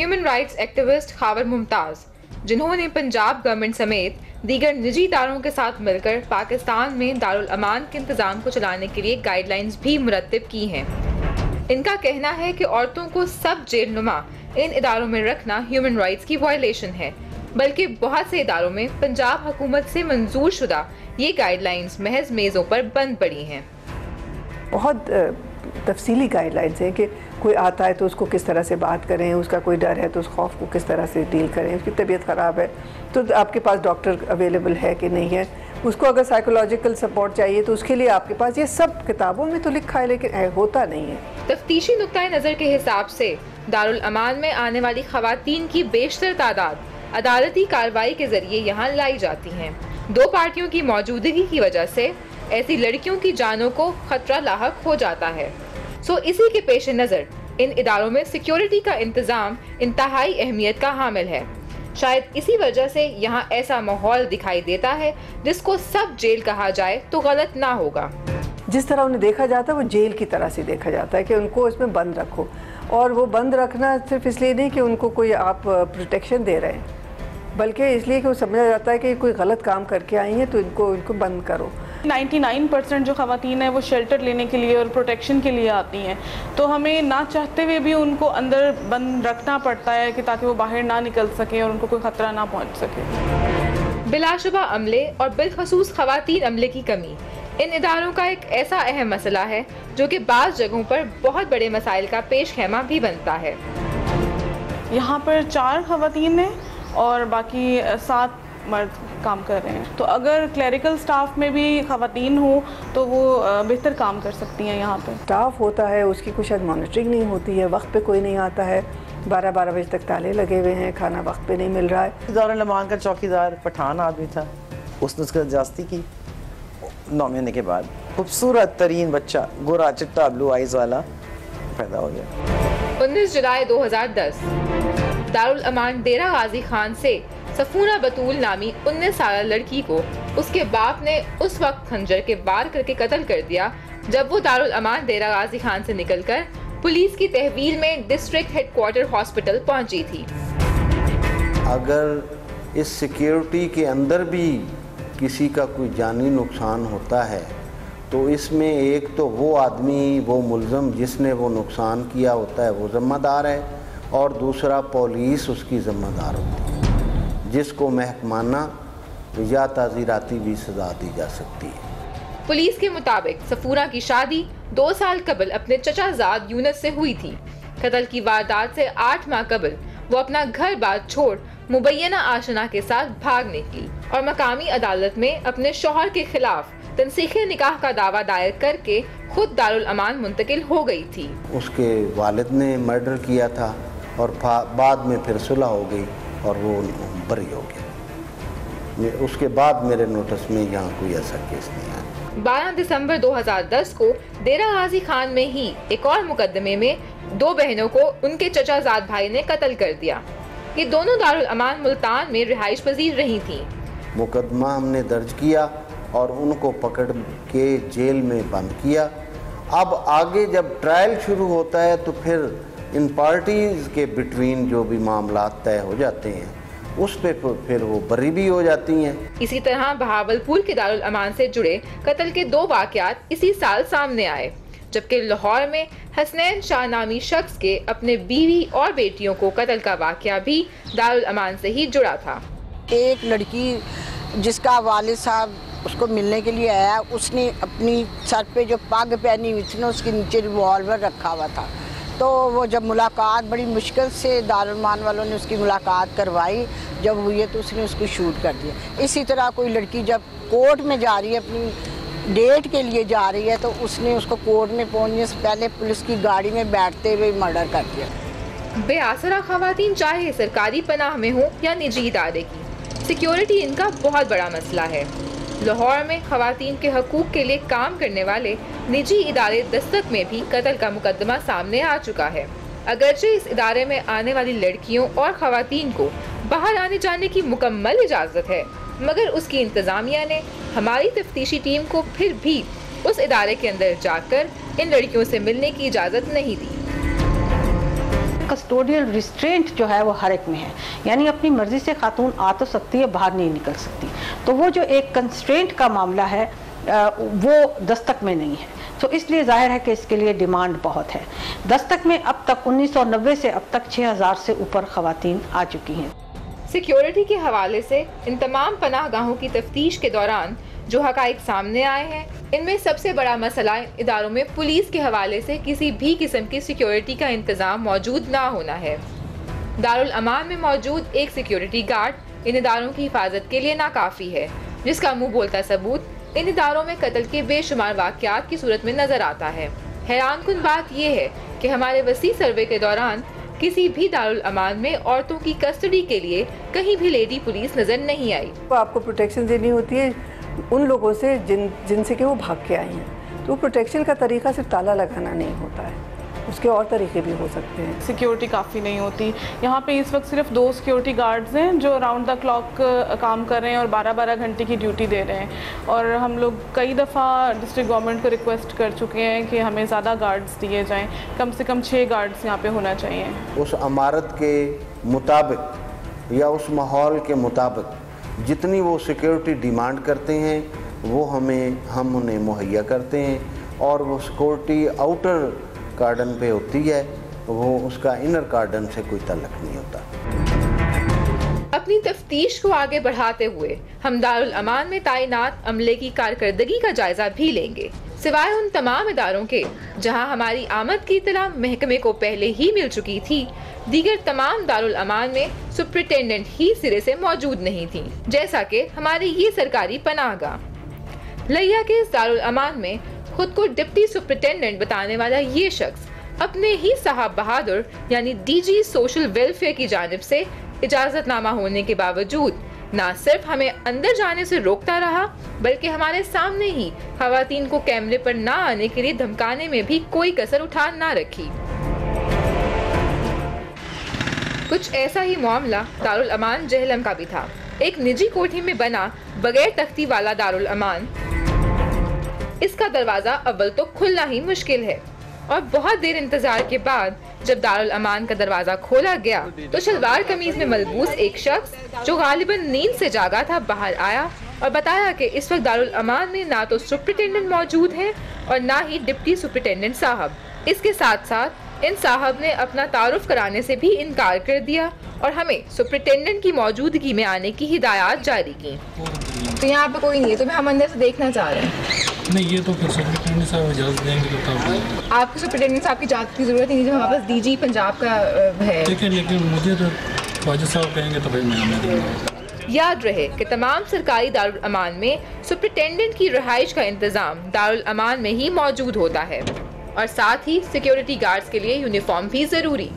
Human rights activist Khawar Mumtaz, जिन्होंने Punjab government समेत दीगर निजी इदारों के साथ मिलकर पाकिस्तान में दारुल अमान के इंतजाम को चलाने के लिए गाइडलाइंस भी मुरत्तिब की हैं। इनका कहना है कि औरतों को सब जेल नुमा इन इदारों में रखना ह्यूमन राइट्स की वायलेशन है, बल्कि बहुत से इदारों में पंजाब हुकूमत से मंजूर शुदा ये गाइडलाइंस महज मेज़ों पर बंद पड़ी हैं। बहुत तफसीली गाइडलाइंस हैं कि कोई आता है तो उसको किस तरह से बात करें, उसका कोई डर है तो उस खौफ को किस तरह से डील करें, उसकी तबीयत ख़राब है तो आपके पास डॉक्टर अवेलेबल है कि नहीं है, उसको अगर साइकोलॉजिकल सपोर्ट चाहिए तो उसके लिए आपके पास ये सब किताबों में तो लिखा है लेकिन होता नहीं है। तफ्तीशी नुक्ता नज़र के हिसाब से दारुल अमान में आने वाली खवातीन की बेशतर तादाद अदालती कार्रवाई के जरिए यहाँ लाई जाती हैं। दो पार्टियों की मौजूदगी की वजह से ऐसी लड़कियों की जानों को खतरा लाहक हो जाता है। सो इसी के पेश नज़र इन इदारों में सिक्योरिटी का इंतजाम इंतहाई अहमियत का हामिल है। शायद इसी वजह से यहाँ ऐसा माहौल दिखाई देता है जिसको सब जेल कहा जाए तो गलत ना होगा। जिस तरह उन्हें देखा जाता है वो जेल की तरह से देखा जाता है कि उनको इसमें बंद रखो, और वो बंद रखना सिर्फ इसलिए नहीं कि उनको कोई आप प्रोटेक्शन दे रहे हैं, बल्कि इसलिए कि वो समझा जाता है कि कोई गलत काम करके आई हैं तो इनको बंद करो। 99% जो ख़वातीन हैं वो शेल्टर लेने के लिए और प्रोटेक्शन के लिए आती हैं, तो हमें ना चाहते हुए भी उनको अंदर बंद रखना पड़ता है कि ताकि वो बाहर ना निकल सके और उनको कोई ख़तरा ना पहुंच सके। बिलाशुबा अमले और बिलखसूस ख़वातीन अमले की कमी इन इदारों का एक ऐसा अहम मसला है जो कि बाज़ जगहों पर बहुत बड़े मसाइल का पेश खेमा भी बनता है। यहाँ पर 4 ख़वातीन हैं और बाकी 7 मर्द काम कर रहे हैं, तो अगर क्लरिकल स्टाफ में भी ख़वातीन हो तो वो बेहतर काम कर सकती हैं। यहाँ पर स्टाफ होता है, उसकी कुछ शायद मॉनिटरिंग नहीं होती है, वक्त पे कोई नहीं आता है, 12-12 बजे तक ताले लगे हुए हैं, खाना वक्त पे नहीं मिल रहा है। दारुल अमान का चौकीदार पठान आदमी था, उसने उसका जास्ती की। 9 महीने के बाद खूबसूरत तरीन बच्चा गोरा चिट्टा ब्लू आइज वाला पैदा हो गया। 19 जुलाई 2010 दारुल अमान डेरा गाजी खान से सफूना बतूल नामी 19 साल लड़की को उसके बाप ने उस वक्त खंजर के वार करके कत्ल कर दिया जब वो दारुल अमान डेरा गाजी खान से निकलकर पुलिस की तहवील में डिस्ट्रिक्ट हेडक्वार्टर हॉस्पिटल पहुंची थी। अगर इस सिक्योरिटी के अंदर भी किसी का कोई जानी नुकसान होता है तो इसमें एक तो वो आदमी, वो मुल्ज़म जिसने वो नुकसान किया होता है वो ज़िम्मेदार है, और दूसरा पुलिस उसकी ज़िम्मेदार होती है, जिसको महकमाना या ताज़ीराती भी सज़ा दी जा सकती है। पुलिस के मुताबिक सफूरा की शादी 2 साल कबल अपने चचाजाद यूनुस से हुई थी। कत्ल की वारदात से 8 माह कबल वो अपना घर बार छोड़ मुबैना आशना के साथ भाग निकली और मकामी अदालत में अपने शौहर के खिलाफ तनसीखे निकाह का दावा दायर करके खुद दारुल अमान मुंतकिल हो गई थी। उसके वालिद ने मर्डर किया था और बाद में फिर सुलह हो गई और वो बरी हो गया। उसके बाद मेरे नोटिस में यहाँ कोई ऐसा केस नहीं आया। 12 दिसंबर 2010 को डेरा गाजी खान में ही एक और मुकदमे में 2 बहनों को उनके चचाजाद भाई ने कत्ल कर दिया। ये दोनों दारुल अमान मुल्तान में रिहाइश पजीर रही थीं। मुकदमा हमने दर्ज किया और उनको पकड़ के जेल में बंद किया। अब आगे जब ट्रायल शुरू होता है तो फिर इन पार्टीज़ के बिटवीन जो भी मामला तय हो जाते हैं उस पे फिर वो बरी भी हो जाती हैं। इसी तरह बहावलपुर के दारुल अमान से जुड़े कत्ल के 2 वाक़यात इसी साल सामने आए, जबकि लाहौर में हसनैन शाह नामी शख्स के अपने बीवी और बेटियों को कत्ल का वाक़या भी दारुल अमान से ही जुड़ा था। एक लड़की जिसका वालिद साहब उसको मिलने के लिए आया, उसने अपनी सर पे जो पग पहनी हुई थी ना उसके नीचे रिवॉल्वर रखा हुआ था, तो वो जब मुलाकात बड़ी मुश्किल से दारुल अमान वालों ने उसकी मुलाकात करवाई, जब हुई है तो उसने उसको शूट कर दिया। इसी तरह कोई लड़की जब कोर्ट में जा रही है, अपनी डेट के लिए जा रही है, तो उसने उसको कोर्ट में पहुंचने से पहले पुलिस की गाड़ी में बैठते हुए मर्डर कर दिया। बेआसरा खवातीन चाहे सरकारी पनाह में हो या निजी इदारे की, सिक्योरिटी इनका बहुत बड़ा मसला है। लाहौर में खवातीन के हकूक़ के लिए काम करने वाले निजी इदारे दस्तक में भी कत्ल का मुकदमा सामने आ चुका है। अगरचे इस इदारे में आने वाली लड़कियों और खवातीन को बाहर आने जाने की मुकम्मल इजाज़त है, मगर उसकी इंतज़ामिया ने हमारी तफ्तीशी टीम को फिर भी उस इदारे के अंदर जाकर इन लड़कियों से मिलने की इजाज़त नहीं दी। कस्टोडियल रिस्ट्रेंट जो है वो हर एक में है, यानी अपनी मर्जी से खातून आ तो सकती है, बाहर नहीं निकल सकती। तो वो जो एक कंस्ट्रेंट का मामला है वो दस्तक में नहीं है, तो इसलिए जाहिर है कि इसके लिए डिमांड बहुत है। दस्तक में अब तक 1990 से अब तक 6000 से ऊपर खवातीन आ चुकी हैं। सिक्योरिटी के हवाले से इन तमाम पनाहगाहों की तफ्तीश के दौरान जो हकाइक सामने आए हैं, इनमें सबसे बड़ा मसला इदारों में पुलिस के हवाले से किसी भी किस्म की सिक्योरिटी का इंतज़ाम मौजूद ना होना है। दारुल अमान में मौजूद एक सिक्योरिटी गार्ड इन इदारों की हिफाजत के लिए नाकाफ़ी है, जिसका मुँह बोलता सबूत इन इदारों में कत्ल के बेशुमार वाक़यात की सूरत में नज़र आता है। हैरानकुन बात यह है कि हमारे वसी सर्वे के दौरान किसी भी दारुल अमान में औरतों की कस्टडी के लिए कहीं भी लेडी पुलिस नज़र नहीं आई। तो आपको प्रोटेक्शन देनी होती है उन लोगों से जिनसे कि वो भाग के आई हैं, तो प्रोटेक्शन का तरीका सिर्फ ताला लगाना नहीं होता है, उसके और तरीके भी हो सकते हैं। सिक्योरिटी काफ़ी नहीं होती। यहाँ पे इस वक्त सिर्फ 2 सिक्योरिटी गार्ड्स हैं जो राउंड द क्लॉक काम कर रहे हैं और 12-12 घंटे की ड्यूटी दे रहे हैं। और हम लोग कई दफ़ा डिस्ट्रिक्ट गवर्नमेंट को रिक्वेस्ट कर चुके हैं कि हमें ज़्यादा गार्ड्स दिए जाएं, कम से कम 6 गार्ड्स यहाँ पे होना चाहिए। उस इमारत के मुताबिक या उस माहौल के मुताबिक जितनी वो सिक्योरिटी डिमांड करते हैं वो हम उन्हें मुहैया करते हैं, और वो सिक्योरिटी आउटर गार्डन पे होती है, वो उसका इनर गार्डन से कोई ताल्लुक नहीं होता। अपनी तफ्तीश को आगे बढ़ाते हुए हम दारुल अमान में तैनात अमले की कारकर्दगी का जायजा भी लेंगे। सिवाय उन तमाम इदारों के जहां हमारी आमद की इत्तला महकमे को पहले ही मिल चुकी थी, दीगर तमाम दारुल अमान में सुप्रिटेंडेंट ही सिरे से मौजूद नहीं थी, जैसा कि हमारी ये सरकारी पनाहगाह। लिया के इस दारुल अमान में खुद को डिप्टी सुप्रिटेंडेंट बताने वाला ये शख्स अपने ही साहब बहादुर यानी डीजी सोशल वेलफेयर की जानिब से इजाजतनामा होने के बावजूद न सिर्फ हमें अंदर जाने से रोकता रहा, बल्कि हमारे सामने ही खवातीन को कैमरे पर ना आने के लिए धमकाने में भी कोई कसर उठा ना रखी। कुछ ऐसा ही मामला दारुल अमान जहलम का भी था। एक निजी कोठी में बना बगैर तख्ती वाला दारुल अमान, इसका दरवाजा अव्वल तो खुलना ही मुश्किल है, और बहुत देर इंतजार के बाद जब दारुल अमान का दरवाजा खोला गया तो शलवार कमीज में मलबूस एक शख्स जो गालिबन नींद से जागा था बाहर आया और बताया कि इस वक्त दारुल अमान में ना तो सुप्रिटेंडेंट मौजूद है और ना ही डिप्टी सुप्रिटेंडेंट साहब। इसके साथ साथ इन साहब ने अपना तारुफ कराने से भी इनकार कर दिया और हमें सुप्रिटेंडेंट की मौजूदगी में आने की हिदायत जारी की। तो यहाँ पे कोई नहीं है, तो हम अंदर से देखना चाह रहे हैं। नहीं, ये तो फिर सुप्रिटेंडेंट साहब इजाज़त देंगे तो तब। आपको सुप्रिटेंडेंट साहब की इजाज़त की ज़रूरत नहीं, जो हमारे पास डीजी पंजाब का है। लेकिन मुझे तो ख्वाजा साहब कहेंगे तो भाई मैं दूँगा। याद रहे कि तमाम सरकारी दारुल अमान में सुप्रिटेंडेंट की रिहाइश का इंतज़ाम दारुल अमान में ही मौजूद होता है, और साथ ही सिक्योरिटी गार्ड्स के लिए यूनिफॉर्म भी ज़रूरी।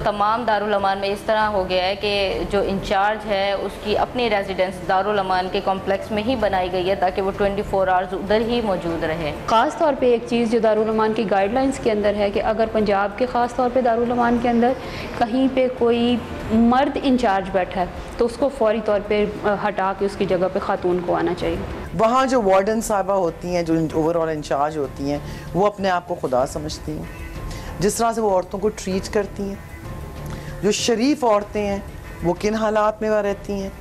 तमाम दारुल अमान में इस तरह हो गया है कि जो इंचार्ज है उसकी अपनी रेजिडेंस दारुल अमान के कॉम्प्लेक्स में ही बनाई गई है ताकि वो 24 आवर्स उधर ही मौजूद रहे। ख़ास तौर पे एक चीज़ जो दारुल अमान की गाइडलाइंस के अंदर है कि अगर पंजाब के ख़ास तौर पे दारुल अमान के अंदर कहीं पे कोई मर्द इंचार्ज बैठा है तो उसको फौरी तौर पे हटा के उसकी जगह पे खातून को आना चाहिए। वहाँ जो वार्डन साहबा होती हैं, जो ओवरऑल इंचार्ज होती हैं, वो अपने आप को खुदा समझती हैं। जिस तरह से वो औरतों को ट्रीट करती हैं, जो शरीफ औरतें हैं वो किन हालात में वह रहती हैं।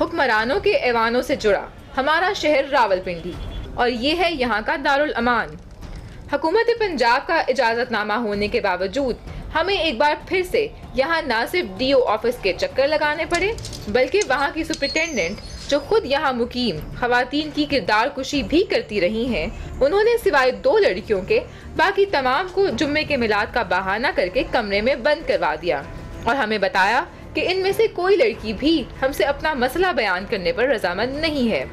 हुक्मरानों के ऐवानों से जुड़ा हमारा शहर रावलपिंडी और ये है यहाँ का दारुल अमान। हुकूमत पंजाब का इजाज़तनामा होने के बावजूद हमें एक बार फिर से यहाँ न सिर्फ डीओ ऑफिस के चक्कर लगाने पड़े, बल्कि वहाँ की सुप्रिटेंडेंट जो खुद यहाँ मुकीम खवातीन की किरदार कुशी भी करती रही हैं, उन्होंने सिवाय 2 लड़कियों के बाकी तमाम को जुम्मे के मिलाद का बहाना करके कमरे में बंद करवा दिया और हमें बताया कि इनमें से कोई लड़की भी हमसे अपना मसला बयान करने पर रजामंद नहीं है।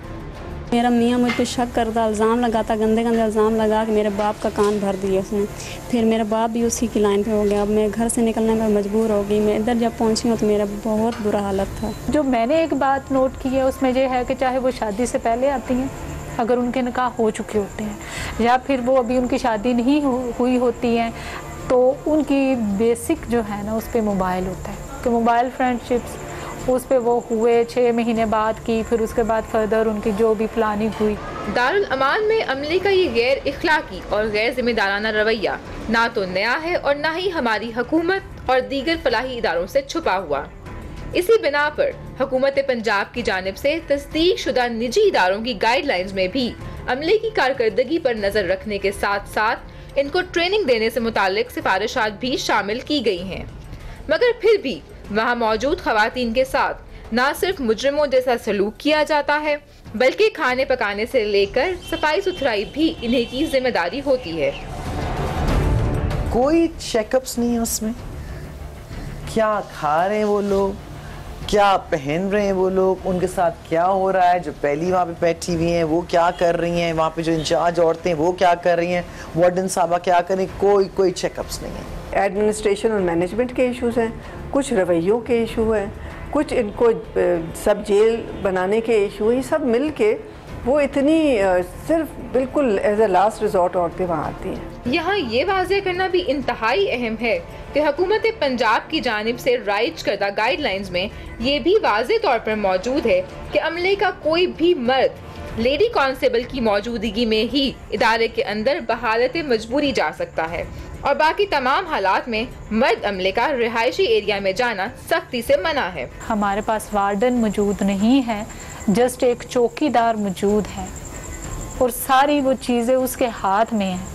मेरा मियाँ मुझ पर शक करता, इल्ज़ाम लगाता, गंदे गंदे इल्ज़ाम लगा कि मेरे बाप का कान भर दिया उसने। फिर मेरा बाप भी उसी की लाइन पे हो गया। अब मैं घर से निकलने में मजबूर हो गई। मैं इधर जब पहुँची हूँ तो मेरा बहुत बुरा हालत था। जो मैंने एक बात नोट की है उसमें यह है कि चाहे वो शादी से पहले आती हैं, अगर उनके निकाह हो चुके होते हैं या फिर वो अभी उनकी शादी नहीं हुई होती हैं, तो उनकी बेसिक जो है ना उस पर मोबाइल होता है कि मोबाइल फ्रेंडशिप्स उस पे वो हुए 6 महीने बाद की, फिर उसके बाद फर्दर उनकी जो भी प्लानिंग हुई। दारुल अमान में अमले का ये गैर इखलाकी और गैर जिम्मेदाराना रवैया ना तो नया है और ना ही हमारी हुकूमत और दीगर फलाही इदारों से छुपा हुआ। इसी बिना पर हुकूमत पंजाब की जानिब से तस्दीक शुदा निजी इदारों की गाइडलाइंस में भी अमले की कारकर्दगी पर नजर रखने के साथ साथ इनको ट्रेनिंग देने से मुतालिक सिफारिशात भी शामिल की गई हैं। मगर फिर भी वहाँ मौजूद खवातीन के साथ न सिर्फ मुजरिमों जैसा सलूक किया जाता है, बल्कि खाने पकाने से लेकर सफाई सुथराई भी इन्हीं की जिम्मेदारी होती है। कोई चेकअप्स नहीं है उसमें, क्या खा रहे हैं वो लोग, क्या पहन रहे हैं वो लोग, उनके साथ क्या हो रहा है, जो पहली वहाँ पे बैठी हुई हैं वो क्या कर रही हैं, वहाँ पे जो इंचार्ज औरतें वो क्या कर रही हैं, वार्डन साहबा क्या कर रही हैं, कोई चेकअप्स नहीं है। एडमिनिस्ट्रेशन और मैनेजमेंट के इश्यूज हैं, कुछ रवैयों के इशू हैं, कुछ इनको सब जेल बनाने के इशू, ये सब मिल के वो इतनी सिर्फ बिल्कुल एज अ लास्ट रिजॉर्ट औरतें वहाँ आती हैं। यहाँ ये वाज़ेह करना भी इंतहाई अहम है कि हुकूमत पंजाब की जानिब से राइज करदा गाइडलाइंस में ये भी वाज़ेह तौर पर मौजूद है कि अमले का कोई भी मर्द लेडी कांस्टेबल की मौजूदगी में ही इदारे के अंदर बहालत मजबूरी जा सकता है और बाकी तमाम हालात में मर्द अमले का रिहायशी एरिया में जाना सख्ती से मना है। हमारे पास वार्डन मौजूद नहीं है, जस्ट एक चौकीदार मौजूद है और सारी वो चीज़ें उसके हाथ में हैं,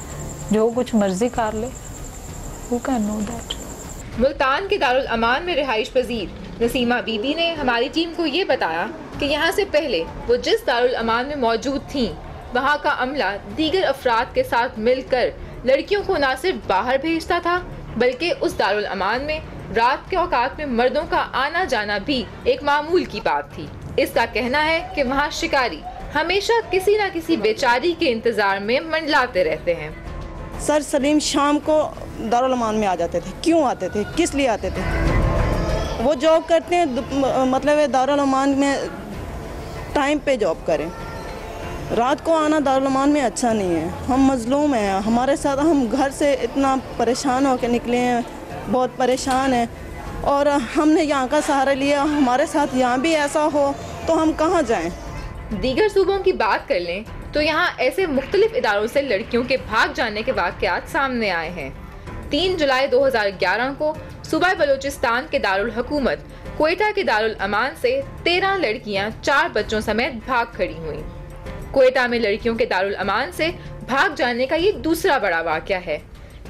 जो कुछ मर्जी कर ले। Who can know that? Multan के दारुल अमान में रिहाइश पजीर नसीमा बीबी ने हमारी टीम को ये बताया कि यहाँ से पहले वो जिस दारुल अमान में मौजूद थीं, वहाँ का अमला दीगर अफराद के साथ मिलकर लड़कियों को न सिर्फ बाहर भेजता था, बल्कि उस दारुल अमान में रात के औकात में मर्दों का आना जाना भी एक मामूल की बात थी। इसका कहना है कि वहाँ शिकारी हमेशा किसी न किसी बेचारी के इंतजार में मंडलाते रहते हैं। सर सलीम शाम को दारुल अमान में आ जाते थे। क्यों आते थे, किस लिए आते थे? वो जॉब करते हैं, मतलब दारुल अमान में टाइम पे जॉब करें। रात को आना दारुल अमान में अच्छा नहीं है। हम मजलूम हैं, हमारे साथ हम घर से इतना परेशान होकर निकले हैं, बहुत परेशान हैं और हमने यहाँ का सहारा लिया। हमारे साथ यहाँ भी ऐसा हो तो हम कहाँ जाएं? दीगर सूबों की बात कर लें तो यहाँ ऐसे मुख्तलिफ इदारों से लड़कियों के भाग जाने के वाक़यात सामने आए हैं। 3 जुलाई 2011 को सूबा बलूचिस्तान के दारुल हुकूमत क्वेटा के दारुल अमान से 13 लड़कियाँ 4 बच्चों समेत भाग खड़ी हुईं। क्वेटा में लड़कियों के दारुल अमान से भाग जाने का ये दूसरा बड़ा वाक़या है।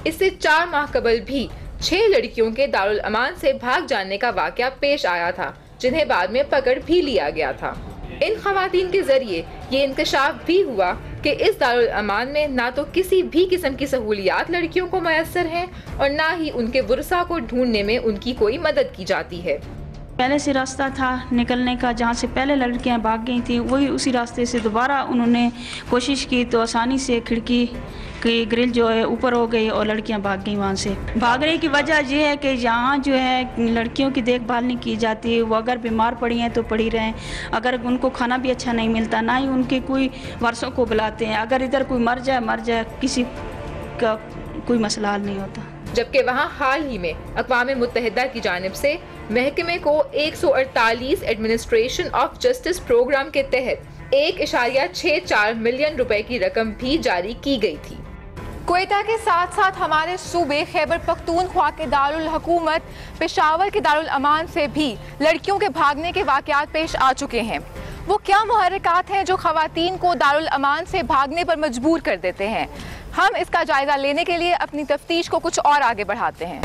इससे 4 माह कबल भी 6 लड़कियों के दारुल अमान से भाग जाने का वाक़या पेश आया था, जिन्हें बाद में पकड़ भी लिया गया था। इन खवातीन के जरिए ये इंकशाफ भी हुआ कि इस दारुल अमान में ना तो किसी भी किस्म की सहूलियात लड़कियों को मैसर हैं और ना ही उनके वुरसा को ढूंढने में उनकी कोई मदद की जाती है। पहले से रास्ता था निकलने का, जहाँ से पहले लड़कियां भाग गई थी वही उसी रास्ते से दोबारा उन्होंने कोशिश की तो आसानी से खिड़की की ग्रिल जो है ऊपर हो गई और लड़कियां भाग गई वहाँ से। भागने की वजह ये है कि यहाँ जो है लड़कियों की देखभाल नहीं की जाती। वो अगर बीमार पड़ी हैं तो पड़ी रहें, अगर उनको खाना भी अच्छा नहीं मिलता, ना ही उनके कोई वारसों को बुलाते हैं। अगर इधर कोई मर जाए किसी का कोई मसला हल नहीं होता। जबकि वहाँ हाल ही में अक़वाम मुत्तहिदा की जानिब से महकमे को 148 एडमिनिस्ट्रेशन ऑफ जस्टिस प्रोग्राम के तहत 1.64 मिलियन रुपए की रकम भी जारी की गई थी। क्वेटा के साथ साथ हमारे सूबे खैबर पख्तूनख्वा के दारुल हुकूमत पेशावर के दारुल अमान से भी लड़कियों के भागने के वाक़यात पेश आ चुके हैं। वो क्या मुहर्रिकात हैं जो ख़वातीन को दारुल अमान से भागने पर मजबूर कर देते हैं? हम इसका जायज़ा लेने के लिए अपनी तफ्तीश को कुछ और आगे बढ़ाते हैं।